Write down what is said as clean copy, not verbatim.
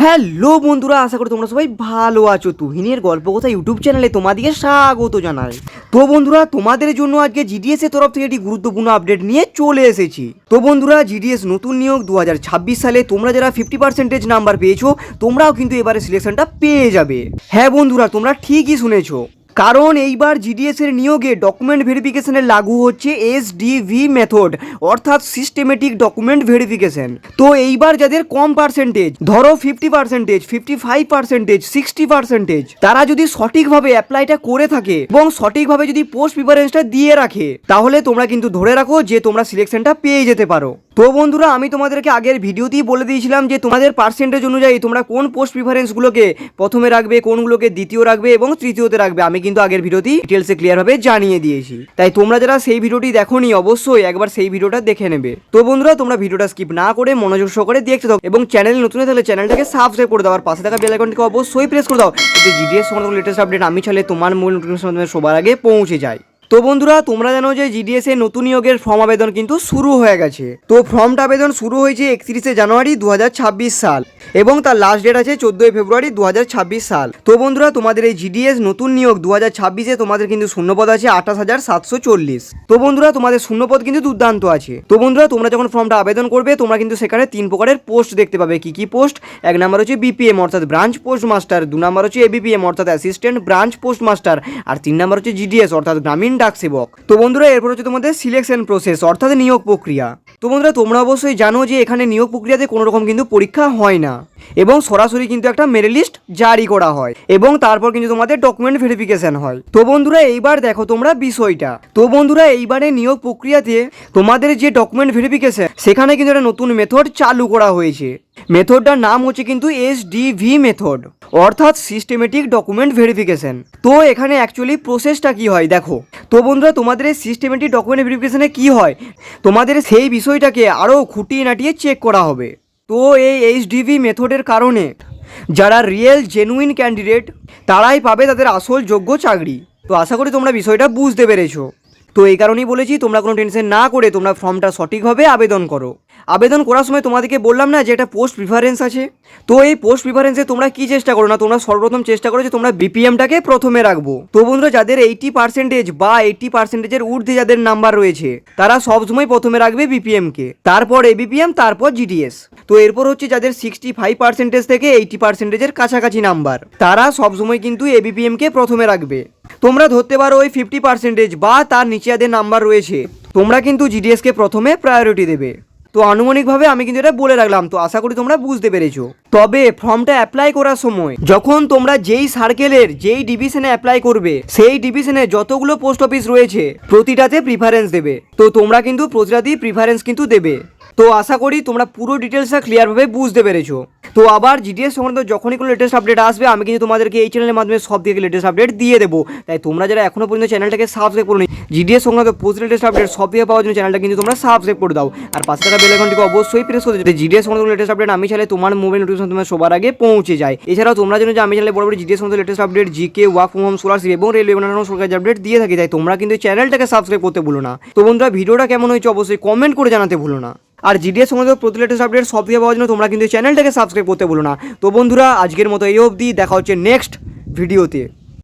Hello বন্ধুরা, আশা করি তোমরা সবাই ভালো আছো। তুহিনের গল্প কথা ইউটিউব চ্যানেলে তোমাদেরকে স্বাগত জানাই। তো বন্ধুরা, তোমাদের জন্য আজকে জিডিএস এর তরফ থেকে একটি গুরুত্বপূর্ণ আপডেট নিয়ে চলে এসেছি। তো বন্ধুরা, জিডিএস নতুন নিয়োগ 2026 সালে তোমরা যারা 50% নাম্বার পেয়েছো, তোমরাও কিন্তু এবারে সিলেকশনটা পেয়ে যাবে। হ্যাঁ বন্ধুরা, তোমরা ঠিকই শুনেছো, কারণ এইবার জিডিএস এর নিয়োগে ডকুমেন্ট ভেরিফিকেশনে লাগু হচ্ছে এসডিভি মেথড, অর্থাৎ সিস্টেমেটিক ডকুমেন্ট ভেরিফিকেশন। তো এইবার যাদের কম পার্সেন্টেজ, ধরো 50%, 55%, 60%, তারা যদি সঠিকভাবে অ্যাপ্লাইটা করে থাকে এবং সঠিকভাবে যদি পোস্ট প্রিফারেন্সটা দিয়ে রাখে, তাহলে তোমরা কিন্তু ধরে রাখো যে তোমরা সিলেকশনটা পেয়ে যেতে পারো। তো বন্ধুরা, আমি তোমাদেরকে আগের ভিডিওতেই বলে দিয়েছিলাম যে তোমাদের পার্সেন্টেজ অনুযায়ী তোমরা কোন পোস্ট প্রিফারেন্সগুলোকে প্রথমে রাখবে, কোনগুলোকে দ্বিতীয় রাখবে এবং তৃতীয়তে রাখবে। আমি কিন্তু আগের ভিডিওতেই ডিটেলসে ক্লিয়ারভাবে জানিয়ে দিয়েছি। তাই তোমরা যারা সেই ভিডিওটি দেখোনি, অবশ্যই একবার সেই ভিডিওটা দেখে নেবে। তো বন্ধুরা, তোমরা ভিডিওটা স্কিপ না করে মনোযোগ সহকারে দেখতে দাও এবং চ্যানেল নতুন হলে চ্যানেলটাকে সাবস্ক্রাইব করে দাও আর পাশে থাকা বেল আইকনটিকে অবশ্যই প্রেস করে দাও, যাতে জিডিএস সংক্রান্ত লেটেস্ট আপডেট আমি চাইলে তোমার মোবাইল নোটিফিকেশন সবার আগে পৌঁছে যায়। তো বন্ধুরা, তোমরা জানো যে জিডিএস এর নতুন নিয়োগের ফর্ম আবেদন কিন্তু শুরু হয়ে গেছে। তো ফর্মটা আবেদন শুরু হয়েছে 31শে জানুয়ারি 2026 সাল এবং তার লাস্ট ডেট আছে 14ই ফেব্রুয়ারি 2026 সাল। তো বন্ধুরা, তোমাদের এই জিডিএস নতুন নিয়োগ 2026-এ তোমাদের কিন্তু শূন্যপদ আছে 28,740। তো বন্ধুরা, তোমাদের শূন্যপদ কিন্তু দুর্দান্ত আছে। তো বন্ধুরা, তোমরা যখন ফর্মটা আবেদন করবে, তোমরা কিন্তু সেখানে 3 প্রকারের পোস্ট দেখতে পাবে। কি কি পোস্ট? 1 নাম্বার হচ্ছে বিপিএম অর্থাৎ ব্রাঞ্চ পোস্ট মাস্টার, 2 নাম্বার হচ্ছে এবিপিএম অর্থাৎ অ্যাসিস্ট্যান্ট ব্রাঞ্চ পোস্ট মাস্টার, আর 3 নাম্বার হচ্ছে জিডিএস অর্থাৎ গ্রামীণ ডাক সেবক। তো বন্ধুরা, এরপর হচ্ছে তোমাদের সিলেকশন প্রসেস অর্থাৎ নিয়োগ প্রক্রিয়া। তো বন্ধুরা, তোমরা অবশ্যই জানো যে এখানে নিয়োগ প্রক্রিয়াতে কোনো রকম কিন্তু পরীক্ষা হয় না এবং সরাসরি কিন্তু একটা মেরিট লিস্ট জারি করা হয় এবং তারপর কিন্তু তোমাদের ডকুমেন্ট ভেরিফিকেশন হয়। তো বন্ধুরা, এইবার দেখো তোমরা বিষয়টা। তো বন্ধুরা, এইবারে নিয়োগ প্রক্রিয়াতে তোমাদের যে ডকুমেন্ট ভেরিফিকেশন, সেখানে কিন্তু একটা নতুন মেথড চালু করা হয়েছে। মেথডটার নাম হচ্ছে কিন্তু এসডিভি মেথড, অর্থাৎ সিস্টেমেটিক ডকুমেন্ট ভেরিফিকেশন। তো এখানে অ্যাকচুয়ালি প্রসেসটা কি হয় দেখো। তো বন্ধুরা, তোমাদের এই সিস্টেমেটিক ডকুমেন্ট ভেরিফিকেশনে কি হয়, তোমাদের সেই বিষয়টাকে আরও খুঁটিয়ে নাটিয়ে চেক করা হবে। তো এই এইচডিভি মেথডের কারণে যারা রিয়েল জেনুইন ক্যান্ডিডেট, তারাই পাবে তাদের আসল যোগ্য চাকরি। তো আশা করি তোমরা বিষয়টা বুঝতে পেরেছো। তো এই কারণেই বলেছি, তোমরা কোনো টেনশন না করে তোমরা ফর্মটা সঠিকভাবে আবেদন করো। আবেদন করার সময় তোমাদেরকে বললাম না যে একটা পোস্ট প্রিফারেন্স আছে। তো এই পোস্ট প্রিফারেন্সে তোমরা কি চেষ্টা করো না, তোমরা সর্বপ্রথম চেষ্টা করো যে তোমরা বিপিএমটাকে প্রথমে রাখবো। তো বন্ধুরা, যাদের 80% বা 80%-এর ঊর্ধ্বে যাদের নাম্বার রয়েছে, তারা সবসময় প্রথমে রাখবে বিপিএমকে, তারপর এবিপিএম, তারপর জিডিএস। তো এরপর হচ্ছে যাদের 65% থেকে 80%-এর কাছাকাছি নাম্বার, তারা সবসময় কিন্তু এবিপিএমকে প্রথমে রাখবে। তোমরা ধরতে পারো ওই 50% বা তার নিচে যাদের নাম্বার রয়েছে, তোমরা কিন্তু জিডিএসকে প্রথমে প্রায়োরিটি দেবে। তো আনুমানিকভাবে আমি কিন্তু এটা বলে রাখলাম। তো আশা করি তোমরা বুঝতে পেরেছো। তবে ফর্মটা অ্যাপ্লাই করার সময় যখন তোমরা যেই সার্কেলের যেই ডিভিশনে অ্যাপ্লাই করবে, সেই ডিভিশনে যতগুলো পোস্ট অফিস রয়েছে প্রতিটাতে প্রিফারেন্স দেবে। তো তোমরা কিন্তু প্রতিটাতেই প্রিফারেন্স কিন্তু দেবে। তো আশা করি তোমরা পুরো ডিটেলসটা ক্লিয়ারভাবে বুঝতে পেরেছো। তো আবার জিডিএস সংক্রান্ত যখনই কোনো লেটেস্ট আপডেট আসবে, আমি কিন্তু তোমাদেরকে এই চ্যানেলের মাধ্যমে সব থেকে লেটেস্ট আপডেট দিয়ে দেবো। তাই তোমরা যারা এখনো পর্যন্ত চ্যানেলটাকে সাবস্ক্রাইব করোনি, জিডিএস সংক্রান্ত পোস্ট লেটেস্ট আপডেট সব থেকে পাওয়ার জন্য চ্যানেলটা কিন্তু তোমরা সাবস্ক্রাইব করে দাও আর পাশে থাকা বেল আইকনটিকে অবশ্যই প্রেস করে দিতে, জিডিএস সংক্রান্ত লেটেস্ট আপডেট আমি চাইলে তোমার মোবাইল নোটিফিকেশন তোমার সবার আগে পৌঁছে যায়। এছাড়াও তোমরা জানো যে আমি চ্যানেলে বড় বড় জিডিএস সংক্রান্ত latest update, GK, work from home, scholarship এবং রেলওয়ে অন্যান্য সরকারি আপডেট দিয়ে থাকি। তাই তোমরা কিন্তু চ্যানেলটাকে সাবস্ক্রাইব করতে ভুলো না। তো বন্ধুরা, ভিডিওটা কেমন হয়েছে অবশ্যই কমেন্ট করে জানাতে ভুলো না। আর জিডিএস সংক্রান্ত প্রতি লেটেস্ট আপডেট সব থেকে পাওয়ার জন্য তোমরা কিন্তু চ্যানেলটাকে সাবস্ক্রাইব করতে ভুলো না। তো বন্ধুরা, আজকের মতো এই অবধি, দেখা হচ্ছে নেক্সট ভিডিওতে।